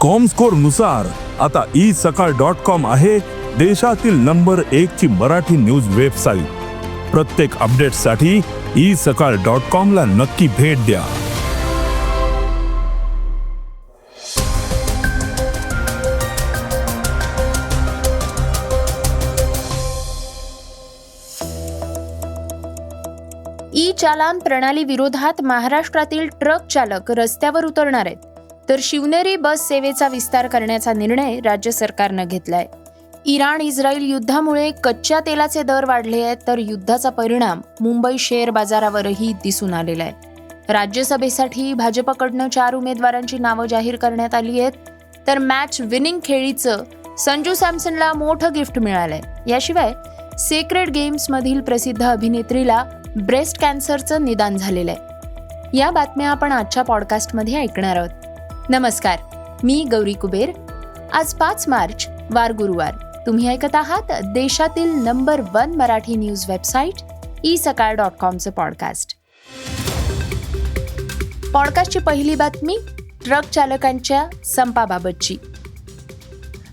Comscore नुसार आता isakal.com आहे देशातील नंबर 1 ची मराठी न्यूज वेबसाईट. प्रत्येक अपडेटसाठी isakal.com ला नक्की भेट द्या. ई चालान प्रणाली विरोधात महाराष्ट्रातील ट्रक चालक रस्त्यावर उतरणार आहेत, तर शिवनेरी बस सेवेचा विस्तार करण्याचा निर्णय राज्य सरकारनं घेतलाय. इराण-इस्रायल युद्धामुळे कच्च्या तेलाचे दर वाढले आहेत, तर युद्धाचा परिणाम मुंबई शेअर बाजारावरही दिसून आलेला आहे. राज्यसभेसाठी भाजपकडनं 4 उमेदवारांची नावं जाहीर करण्यात आली आहेत, तर मॅच विनिंग खेळीचं संजू सॅमसनला मोठं गिफ्ट मिळालंय. याशिवाय सेक्रेड गेम्स मधील प्रसिद्ध अभिनेत्रीला ब्रेस्ट कॅन्सरचं निदान झालेलं आहे. या बातम्या आपण आजच्या पॉडकास्टमध्ये ऐकणार आहोत. नमस्कार, मी गौरी कुबेर. आज 5 मार्च वार गुरुवार. तुम्ही ऐकत आहात देशातील नंबर 1 मराठी न्यूज वेबसाईट isakal.comचं पॉडकास्ट. पॉडकास्टची पहिली बातमी ट्रक चालकांच्या संपाबाबतची.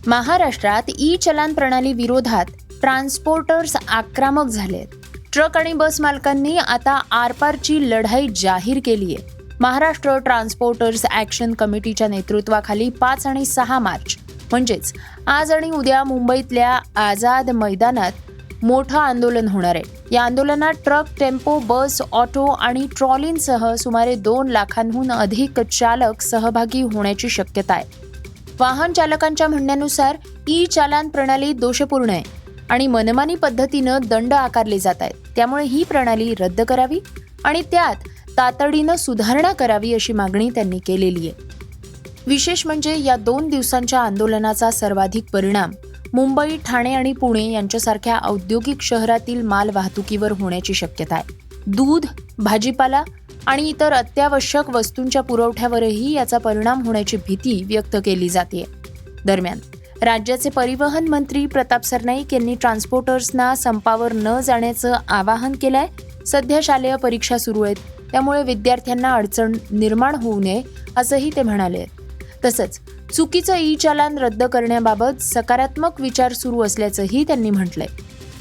महाराष्ट्रात ई चलान प्रणाली विरोधात ट्रान्सपोर्टर्स आक्रमक झालेत. ट्रक आणि बस मालकांनी आता आरपारची लढाई जाहीर केली आहे. महाराष्ट्र ट्रान्सपोर्टर्स ॲक्शन कमिटीच्या नेतृत्वाखाली 5 आणि 6 मार्च म्हणजेच आज आणि उद्या मुंबईतल्या आझाद मैदानात मोठं आंदोलन होणार आहे. या आंदोलनात ट्रक, टेम्पो, बस, ऑटो आणि ट्रॉलींसह सुमारे 2 लाखांहून अधिक चालक सहभागी होण्याची शक्यता आहे. वाहन चालकांच्या म्हणण्यानुसार ई चालान प्रणाली दोषपूर्ण आहे आणि मनमानी पद्धतीनं दंड आकारले जात आहेत. त्यामुळे ही प्रणाली रद्द करावी आणि त्यात तातडीनं सुधारणा करावी अशी मागणी त्यांनी केलेली आहे. विशेष म्हणजे या 2 दिवसांच्या आंदोलनाचा सर्वाधिक परिणाम मुंबई, ठाणे आणि पुणे यांच्यासारख्या औद्योगिक शहरातील माल वाहतुकीवर होण्याची शक्यता आहे. दूध, भाजीपाला आणि इतर अत्यावश्यक वस्तूंच्या पुरवठ्यावरही याचा परिणाम होण्याची भीती व्यक्त केली जाते. दरम्यान राज्याचे परिवहन मंत्री प्रताप सरनाईक यांनी ट्रान्सपोर्टर्सना संपावर न जाण्याचं आवाहन केलंय. सध्या शालेय परीक्षा सुरू आहेत, त्यामुळे विद्यार्थ्यांना अडचण निर्माण होऊ नये असंही ते म्हणाले. तसंच चुकीचं ई चालान रद्द करण्याबाबत सकारात्मक विचार सुरू असल्याचंही त्यांनी म्हटलंय.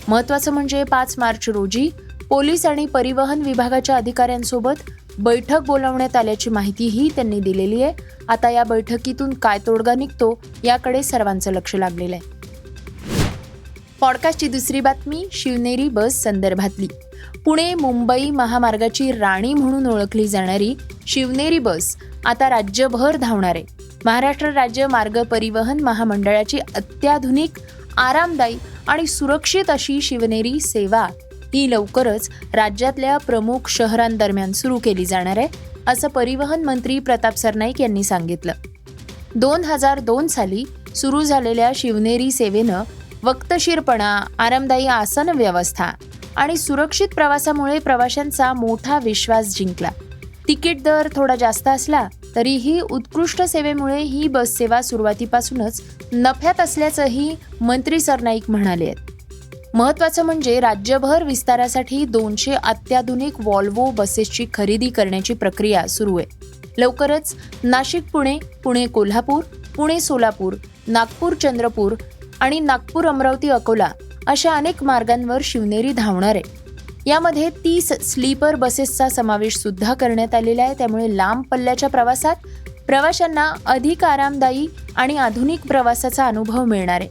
महत्त्वाचं म्हणजे 5 मार्च रोजी पोलीस आणि परिवहन विभागाच्या अधिकाऱ्यांसोबत बैठक बोलावण्यात आल्याची माहितीही त्यांनी दिलेली आहे. आता या बैठकीतून काय तोडगा निघतो याकडे सर्वांचं लक्ष लागलेलं आहे. पॉडकास्टची दुसरी बातमी शिवनेरी बस संदर्भातली. पुणे मुंबई महामार्गाची राणी म्हणून ओळखली जाणारी शिवनेरी बस आता राज्यभर धावणार आहे. महाराष्ट्र राज्य मार्ग परिवहन महामंडळाची अत्याधुनिक, आरामदायी आणि सुरक्षित अशी शिवनेरी सेवा ही लवकरच राज्यातल्या प्रमुख शहरांदरम्यान सुरू केली जाणार आहे, असं परिवहन मंत्री प्रताप सरनाईक यांनी सांगितलं. 2002 साली सुरू झालेल्या शिवनेरी सेवेनं वक्तशीरपणा, आरामदायी आसन व्यवस्था आणि सुरक्षित प्रवासामुळे प्रवाशांचा मोठा विश्वास जिंकला. तिकीट दर थोडा जास्त असला तरीही उत्कृष्ट सेवेमुळे ही बस सेवा सुरुवातीपासूनच नफ्यात असल्याचंही मंत्री सरनाईक म्हणाले आहेत. महत्त्वाचं म्हणजे राज्यभर विस्तारासाठी 200 अत्याधुनिक व्हॉल्वो बसेसची खरेदी करण्याची प्रक्रिया सुरू आहे. लवकरच नाशिक-पुणे, पुणे-कोल्हापूर, पुणे-सोलापूर, नागपूर-चंद्रपूर आणि नागपूर-अमरावती-अकोला अशा अनेक मार्गांवर शिवनेरी धावणार आहे. यामध्ये 30 स्लीपर बसेसचा समावेश सुद्धा करण्यात आलेला आहे. त्यामुळे लांब पल्ल्याच्या प्रवासात प्रवाशांना अधिक आरामदायी आणि आधुनिक प्रवासाचा अनुभव मिळणार आहे.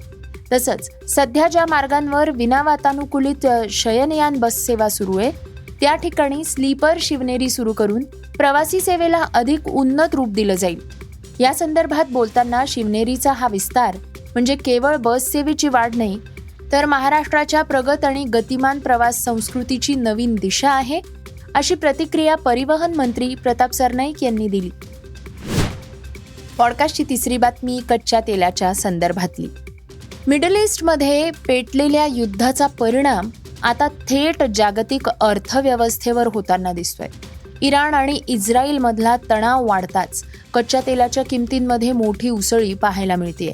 तसंच सध्या ज्या मार्गांवर विनावातानुकूलित शयनयान बस सेवा सुरू आहे त्या ठिकाणी स्लीपर शिवनेरी सुरू करून प्रवासी सेवेला अधिक उन्नत रूप दिलं जाईल. या संदर्भात बोलताना शिवनेरीचा हा विस्तार म्हणजे केवळ बस सेवेची वाढ नाही, तर महाराष्ट्राच्या प्रगत आणि गतिमान प्रवास संस्कृतीची नवीन दिशा आहे, अशी प्रतिक्रिया परिवहन मंत्री प्रताप सरनाईक यांनी दिली. पॉडकास्टची तिसरी बातमी कच्च्या तेलाच्या संदर्भातली. मिडल ईस्टमध्ये पेटलेल्या युद्धाचा परिणाम आता थेट जागतिक अर्थव्यवस्थेवर होताना दिसतोय. इराण आणि इस्रायलमधला तणाव वाढताच कच्च्या तेलाच्या किमतींमध्ये मोठी उसळी पाहायला मिळतेय.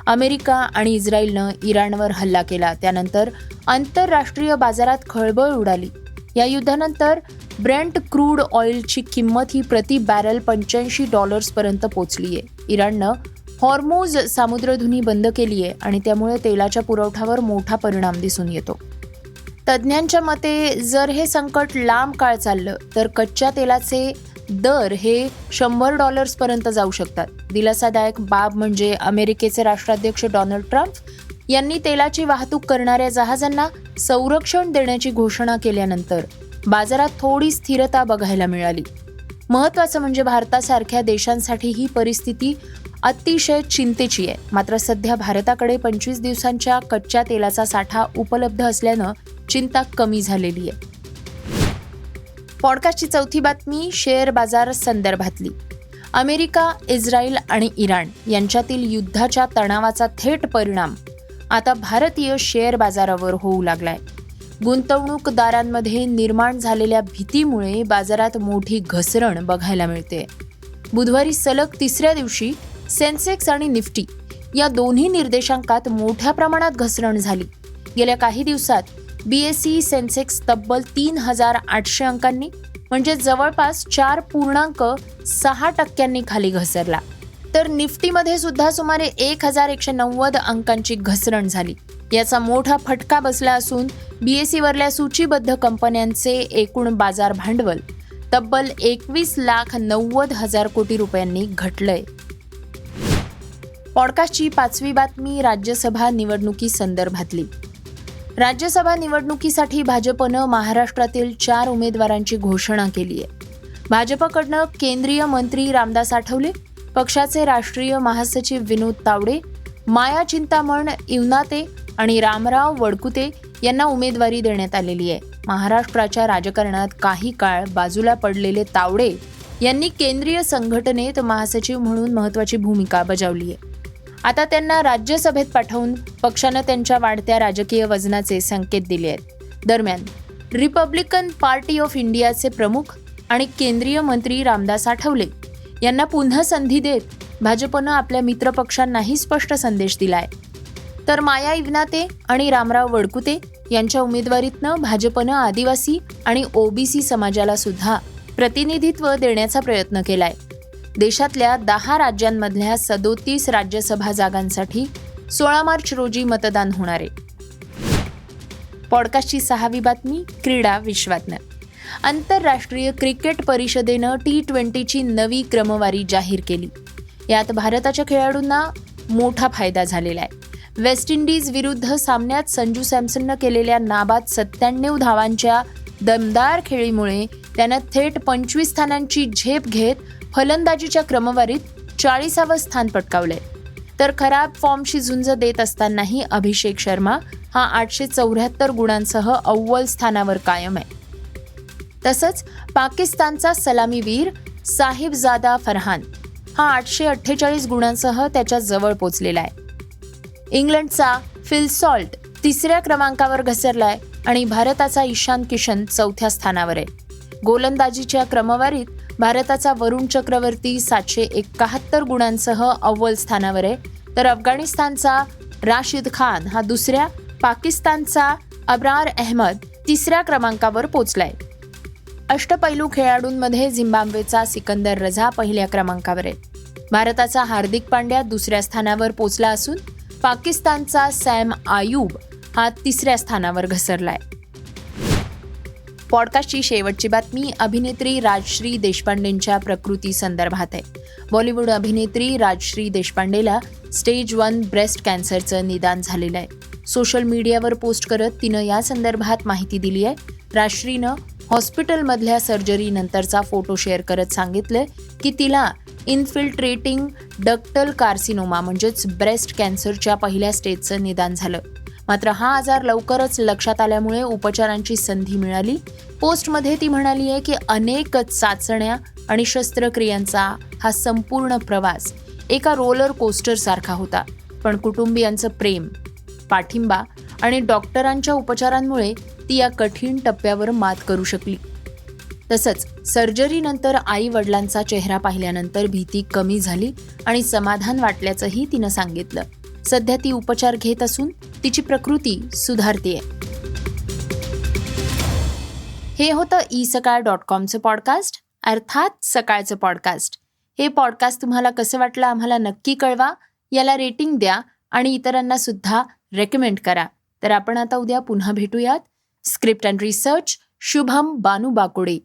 अमेरिका आणि इस्रायलनं इराणवर हल्ला केला, त्यानंतर आंतरराष्ट्रीय बाजारात खळबळ उडाली. या युद्धानंतर ब्रेंट क्रूड ऑइलची किंमत ही प्रति बॅरल $85 पर्यंत पोहोचली आहे. इराणनं हॉर्मोज सामुद्रधुनी बंद केली आहे आणि त्यामुळे तेलाच्या पुरवठ्यावर मोठा परिणाम दिसून येतो. तज्ज्ञांच्या मते जर हे संकट लांब काळ चाललं तर कच्च्या तेलाचे दर हे $100 पर्यंत जाऊ शकतात. दिलासादायक बाब म्हणजे अमेरिकेचे राष्ट्राध्यक्ष डोनाल्ड ट्रम्प यांनी तेलाची वाहतूक करणाऱ्या जहाजांना संरक्षण देण्याची घोषणा केल्यानंतर बाजारात थोडी स्थिरता बघायला मिळाली. महत्त्वाचं म्हणजे भारतासारख्या देशांसाठी ही परिस्थिती अतिशय चिंतेची आहे. मात्र सध्या भारताकडे 25 दिवसांच्या कच्च्या तेलाचा साठा उपलब्ध असल्यानं चिंता कमी झालेली आहे. पॉडकास्टची चौथी बातमी शेअर बाजार संदर्भातली. अमेरिका, इस्रायल आणि इराण यांच्यातील युद्धाच्या तणावाचा थेट परिणाम आता भारतीय शेअर बाजारावर होऊ लागलाय. गुंतवणूकदारांमध्ये निर्माण झालेल्या भीतीमुळे बाजारात मोठी घसरण बघायला मिळते. बुधवारी सलग तिसऱ्या दिवशी सेन्सेक्स आणि निफ्टी या दोन्ही निर्देशांकात मोठ्या प्रमाणात घसरण झाली. गेल्या काही दिवसात BSE सेन्सेक्स तब्बल 3,800 अंकांनी म्हणजे जवळपास 4.6% खाली घसरला. तर निफ्टीमध्ये सुद्धा सुमारे 1,190 अंकांची घसरण झाली. याचा मोठा फटका बसला असून BSE वरल्या सूचीबद्ध कंपन्यांचे एकूण बाजार भांडवल तब्बल 21,90,000 कोटी रुपयांनी घटलंय. पॉडकास्टची पाचवी बातमी राज्यसभा निवडणुकी संदर्भातली. राज्यसभा निवडणुकीसाठी भाजपनं महाराष्ट्रातील 4 उमेदवारांची घोषणा केली आहे. भाजपकडनं केंद्रीय मंत्री रामदास आठवले, पक्षाचे राष्ट्रीय महासचिव विनोद तावडे, माया चिंतामण इवनाते आणि रामराव वडकुते यांना उमेदवारी देण्यात आलेली आहे. महाराष्ट्राच्या राजकारणात काही काळ बाजूला पडलेले तावडे यांनी केंद्रीय संघटनेत महासचिव म्हणून महत्त्वाची भूमिका बजावली आहे. आता त्यांना राज्यसभेत पाठवून पक्षानं त्यांच्या वाढत्या राजकीय वजनाचे संकेत दिले आहेत. दरम्यान रिपब्लिकन पार्टी ऑफ इंडियाचे प्रमुख आणि केंद्रीय मंत्री रामदास आठवले यांना पुन्हा संधी देत भाजपनं आपल्या मित्रपक्षांनाही स्पष्ट संदेश दिलाय. तर माया इवनाते आणि रामराव वडकुते यांच्या उमेदवारीतनं भाजपनं आदिवासी आणि OBC समाजाला सुद्धा प्रतिनिधित्व देण्याचा प्रयत्न केलाय. देशातल्या 10 राज्यांमधल्या 37 राज्यसभा जागांसाठी 16 मार्च रोजी मतदान होणार आहे. पॉडकास्टची 6वी बातमी क्रीडा विश्वातनं. आंतरराष्ट्रीय क्रिकेट परिषदेनं T20ची नवी क्रमवारी जाहीर केली. यात भारताच्या खेळाडूंना मोठा फायदा झालेला आहे. वेस्ट इंडिज विरुद्ध सामन्यात संजू सॅमसननं केलेल्या नाबाद 97 धावांच्या दमदार खेळीमुळे त्यानं थेट 25 स्थानांची झेप घेत फलंदाजीच्या क्रमवारीत 40वे स्थान पटकावलंय. तर खराब फॉर्मशी झुंज देत असतानाही अभिषेक शर्मा हा 874 गुणांसह अव्वल स्थानावर कायम आहे. तसंच पाकिस्तानचा सलामीवीर साहिबजादा फरहान हा 848 गुणांसह त्याच्या जवळ पोचलेला आहे. इंग्लंडचा फिल सॉल्ट 3ऱ्या क्रमांकावर घसरलाय आणि भारताचा ईशान किशन 4थ्या स्थानावर आहे. गोलंदाजीच्या क्रमवारीत भारताचा वरुण चक्रवर्ती 771 गुणांसह अव्वल स्थानावर आहे. तर अफगाणिस्तानचा राशिद खान हा 2ऱ्या, पाकिस्तानचा अब्रार अहमद 3ऱ्या क्रमांकावर पोचलाय. अष्टपैलू खेळाडूंमध्ये झिम्बाब्वेचा सिकंदर रझा 1ल्या क्रमांकावर आहे. भारताचा हार्दिक पांड्या 2ऱ्या स्थानावर पोचला असून पाकिस्तानचा सॅम आयूब हा 3ऱ्या स्थानावर घसरलाय. पॉडकास्टची शेवटची बातमी अभिनेत्री राजश्री देशपांडेंच्या प्रकृती संदर्भात आहे. बॉलिवूड अभिनेत्री राजश्री देशपांडेला स्टेज 1 ब्रेस्ट कॅन्सरचं निदान झालेलं आहे. सोशल मीडियावर पोस्ट करत तिनं या संदर्भात माहिती दिली आहे. राजश्रीनं हॉस्पिटलमधल्या सर्जरीनंतरचा फोटो शेअर करत सांगितलं की तिला इन्फिल्ट्रेटिंग डक्टल कार्सिनोमा म्हणजेच ब्रेस्ट कॅन्सरच्या पहिल्या स्टेजचं निदान झालं. मात्र हा आजार लवकरच लक्षात आल्यामुळे उपचारांची संधी मिळाली. पोस्टमध्ये ती म्हणाली आहे की अनेक चाचण्या आणि शस्त्रक्रियांचा हा संपूर्ण प्रवास एका रोलर कोस्टर सारखा होता. पण कुटुंबियांचं प्रेम, पाठिंबा आणि डॉक्टरांच्या उपचारांमुळे ती या कठीण टप्प्यावर मात करू शकली. तसंच सर्जरीनंतर आई वडिलांचा चेहरा पाहिल्यानंतर भीती कमी झाली आणि समाधान वाटल्याचंही तिनं सांगितलं. सध्या ती उपचार घेत असून तिची प्रकृती सुधारतेय. हे होतं eSakal.comचं पॉडकास्ट, अर्थात सकाळचं पॉडकास्ट. हे पॉडकास्ट तुम्हाला कसं वाटलं आम्हाला नक्की कळवा. याला रेटिंग द्या आणि इतरांना सुद्धा रेकमेंड करा. तर आपण आता उद्या पुन्हा भेटूयात. Script and research Shubham Banu Bakude.